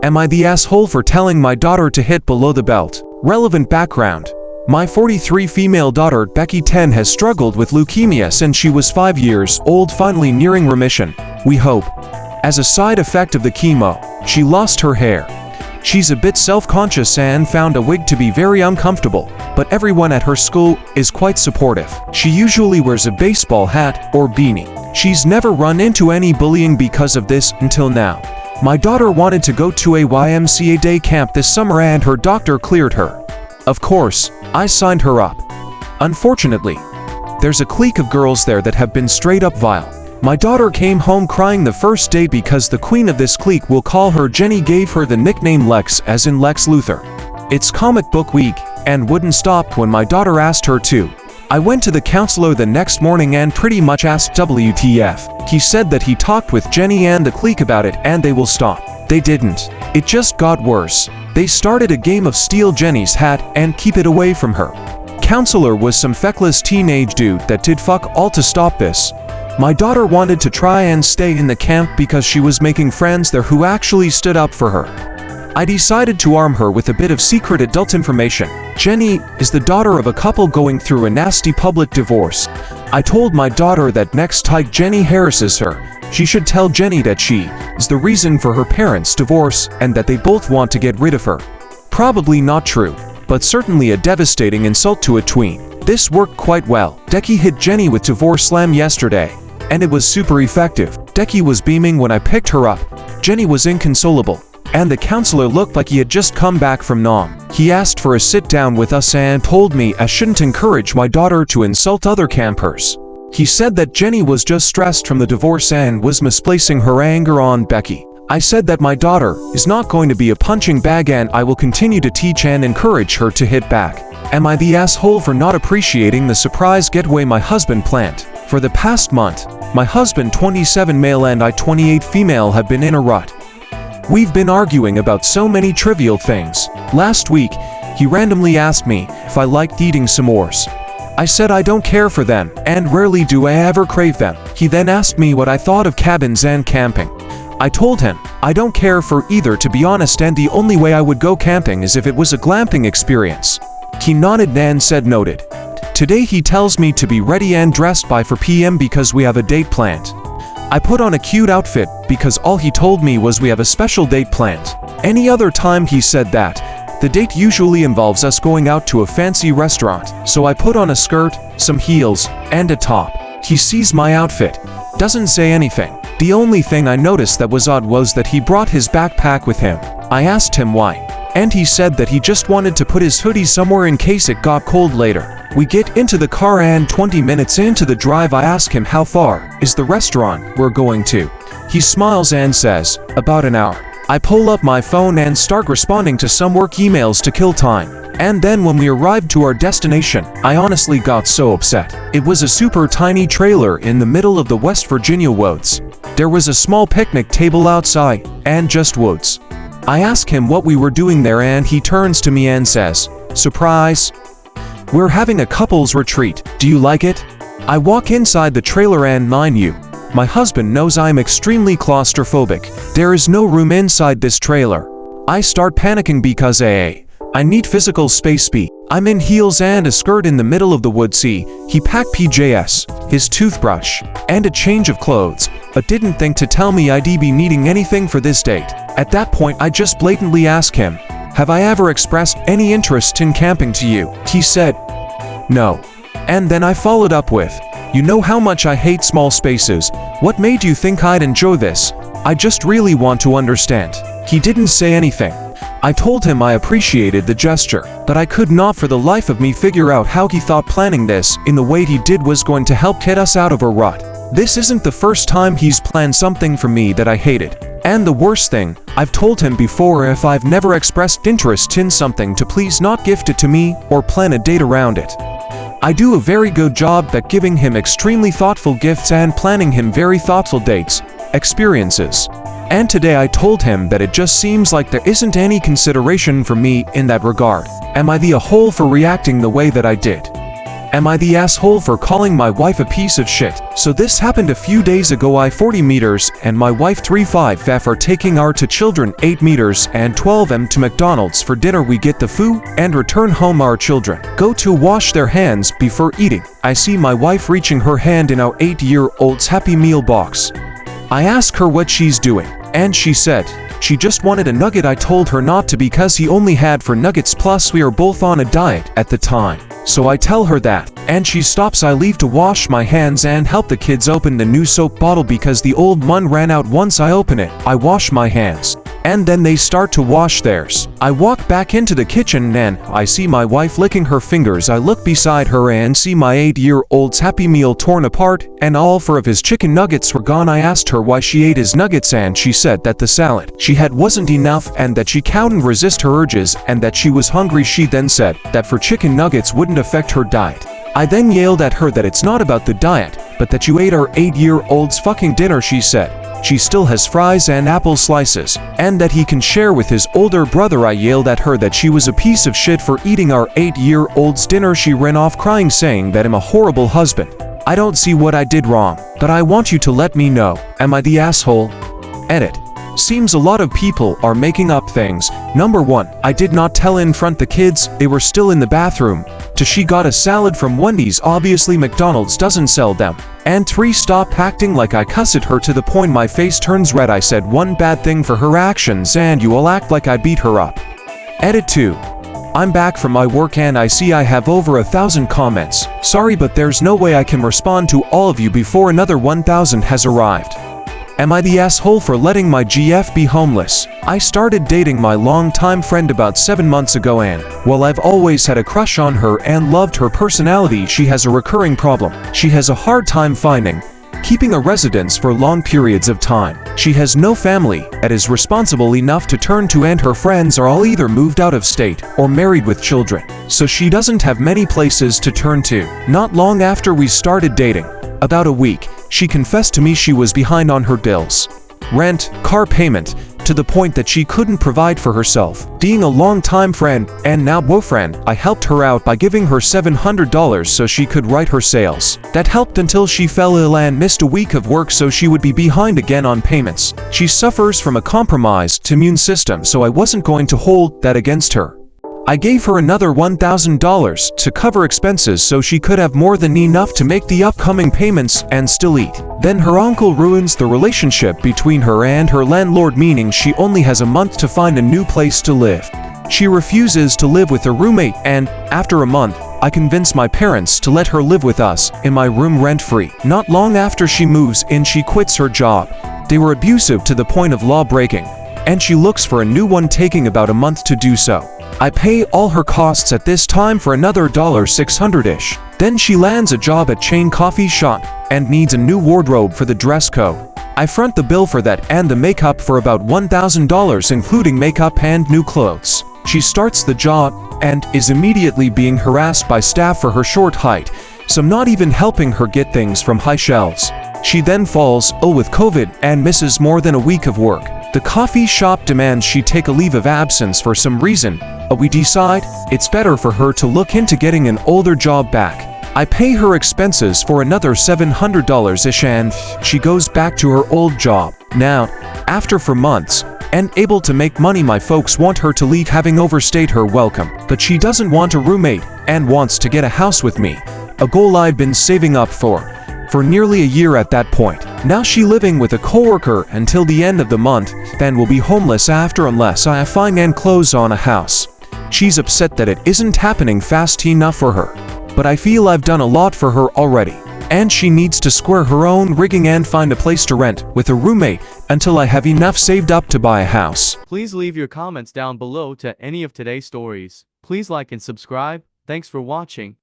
Am I the asshole for telling my daughter to hit below the belt? Relevant background. My 43 female daughter, Becky 10, has struggled with leukemia since she was 5 years old, finally nearing remission, we hope. As a side effect of the chemo, she lost her hair. She's a bit self-conscious and found a wig to be very uncomfortable, but everyone at her school is quite supportive. She usually wears a baseball hat or beanie. She's never run into any bullying because of this until now. My daughter wanted to go to a YMCA day camp this summer and her doctor cleared her. Of course, I signed her up. Unfortunately, there's a clique of girls there that have been straight up vile. My daughter came home crying the first day because the queen of this clique, will call her Jenny, gave her the nickname Lex, as in Lex Luthor. It's comic book week, and wouldn't stop when my daughter asked her to. I went to the counselor the next morning and pretty much asked WTF. He said that he talked with Jenny and the clique about it and they will stop. They didn't. It just got worse. They started a game of steal Jenny's hat and keep it away from her. Counselor was some feckless teenage dude that did fuck all to stop this. My daughter wanted to try and stay in the camp because she was making friends there who actually stood up for her. I decided to arm her with a bit of secret adult information. Jenny is the daughter of a couple going through a nasty public divorce. I told my daughter that next time Jenny harasses her, she should tell Jenny that she is the reason for her parents' divorce and that they both want to get rid of her. Probably not true, but certainly a devastating insult to a tween. This worked quite well. Decky hit Jenny with divorce slam yesterday, and it was super effective. Decky was beaming when I picked her up. Jenny was inconsolable, and the counselor looked like he had just come back from Nam. He asked for a sit down with us and told me I shouldn't encourage my daughter to insult other campers. He said that Jenny was just stressed from the divorce and was misplacing her anger on Becky. I said that my daughter is not going to be a punching bag and I will continue to teach and encourage her to hit back. Am I the asshole for not appreciating the surprise getaway my husband planned? For the past month, my husband, 27 male, and I, 28 female, have been in a rut. We've been arguing about so many trivial things. Last week, he randomly asked me if I liked eating s'mores. I said I don't care for them, and rarely do I ever crave them. He then asked me what I thought of cabins and camping. I told him I don't care for either, to be honest, and the only way I would go camping is if it was a glamping experience. He nodded and said noted. Today he tells me to be ready and dressed by 4 p.m. because we have a date planned. I put on a cute outfit because all he told me was we have a special date planned. Any other time he said that the date usually involves us going out to a fancy restaurant, so I put on a skirt, some heels, and a top. He sees my outfit, doesn't say anything. The only thing I noticed that was odd was that he brought his backpack with him. I asked him why, and he said that he just wanted to put his hoodie somewhere in case it got cold later. We get into the car and 20 minutes into the drive I ask him how far is the restaurant we're going to. He smiles and says, about an hour. I pull up my phone and start responding to some work emails to kill time. And then when we arrived to our destination, I honestly got so upset. It was a super tiny trailer in the middle of the West Virginia woods. There was a small picnic table outside, and just woods. I ask him what we were doing there and he turns to me and says, surprise! We're having a couples retreat. Do you like it? I walk inside the trailer and mind you, my husband knows I'm extremely claustrophobic. There is no room inside this trailer. I start panicking because A, I need physical space, B, I'm in heels and a skirt in the middle of the woods, C, he packed PJs, his toothbrush, and a change of clothes, but didn't think to tell me I'd be needing anything for this date. At that point I just blatantly ask him, have I ever expressed any interest in camping to you? He said, no. And then I followed up with, you know how much I hate small spaces. What made you think I'd enjoy this? I just really want to understand. He didn't say anything. I told him I appreciated the gesture, but I could not for the life of me figure out how he thought planning this in the way he did was going to help get us out of a rut. This isn't the first time he's planned something for me that I hated. And the worst thing, I've told him before if I've never expressed interest in something to please not gift it to me or plan a date around it. I do a very good job at giving him extremely thoughtful gifts and planning him very thoughtful dates, experiences. And today I told him that it just seems like there isn't any consideration for me in that regard. Am I the a-hole for reacting the way that I did? Am I the asshole for calling my wife a piece of shit? So this happened a few days ago. I 40 meters and my wife 35 F are taking our two children 8 meters and 12 M to McDonald's for dinner. We get the food and return home. Our children go to wash their hands before eating. I see my wife reaching her hand in our 8-year-old's Happy Meal box. I ask her what she's doing, and she said she just wanted a nugget. I told her not to because he only had 4 nuggets, plus we are both on a diet at the time. So I tell her that, and she stops. I leave to wash my hands and help the kids open the new soap bottle because the old one ran out. Once I open it, I wash my hands, and then they start to wash theirs. I walk back into the kitchen and I see my wife licking her fingers. I look beside her and see my 8-year-old's Happy Meal torn apart, and all 4 of his chicken nuggets were gone. I asked her why she ate his nuggets, and she said that the salad she had wasn't enough and that she couldn't resist her urges and that she was hungry. She then said that for chicken nuggets wouldn't affect her diet. I then yelled at her that it's not about the diet, but that you ate our 8-year-old's fucking dinner. She said she still has fries and apple slices, and that he can share with his older brother. I yelled at her that she was a piece of shit for eating our 8-year-old's dinner. She ran off crying, saying that I'm a horrible husband. I don't see what I did wrong, but I want you to let me know. Am I the asshole? Edit. Seems a lot of people are making up things. Number 1, I did not tell in front the kids, they were still in the bathroom. 2, she got a salad from Wendy's, obviously McDonald's doesn't sell them. And 3, stop acting like I cussed her to the point my face turns red. I said one bad thing for her actions and you all act like I beat her up. Edit 2. I'm back from my work and I see I have over 1,000 comments. Sorry, but there's no way I can respond to all of you before another 1,000 has arrived. Am I the asshole for letting my GF be homeless? I started dating my longtime friend about 7 months ago, and while I've always had a crush on her and loved her personality, she has a recurring problem. She has a hard time keeping a residence for long periods of time. She has no family that is responsible enough to turn to, and her friends are all either moved out of state or married with children, so she doesn't have many places to turn to. Not long after we started dating, about a week, she confessed to me she was behind on her bills, rent, car payment, to the point that she couldn't provide for herself. Being a longtime friend and now boyfriend, I helped her out by giving her $700 so she could write her sales. That helped until she fell ill and missed a week of work, so she would be behind again on payments. She suffers from a compromised immune system, so I wasn't going to hold that against her. I gave her another $1,000 to cover expenses so she could have more than enough to make the upcoming payments and still eat. Then her uncle ruins the relationship between her and her landlord, meaning she only has a month to find a new place to live. She refuses to live with a roommate, and after a month, I convince my parents to let her live with us in my room rent-free. Not long after she moves in, she quits her job. They were abusive to the point of law breaking, and she looks for a new one, taking about a month to do so. I pay all her costs at this time for another $600-ish. Then she lands a job at chain coffee shop and needs a new wardrobe for the dress code. I front the bill for that and the makeup for about $1,000, including makeup and new clothes. She starts the job and is immediately being harassed by staff for her short height, some not even helping her get things from high shelves. She then falls ill with COVID and misses more than a week of work. The coffee shop demands she take a leave of absence for some reason, but we decide it's better for her to look into getting an older job back. I pay her expenses for another $700-ish and she goes back to her old job. Now, after 4 months, and able to make money, my folks want her to leave, having overstayed her welcome, but she doesn't want a roommate and wants to get a house with me, a goal I've been saving up for nearly a year at that point. Now she living with a coworker until the end of the month, then will be homeless after unless I find and close on a house. She's upset that it isn't happening fast enough for her, but I feel I've done a lot for her already, and she needs to square her own rigging and find a place to rent with a roommate until I have enough saved up to buy a house. Please leave your comments down below to any of today's stories. Please like and subscribe. Thanks for watching.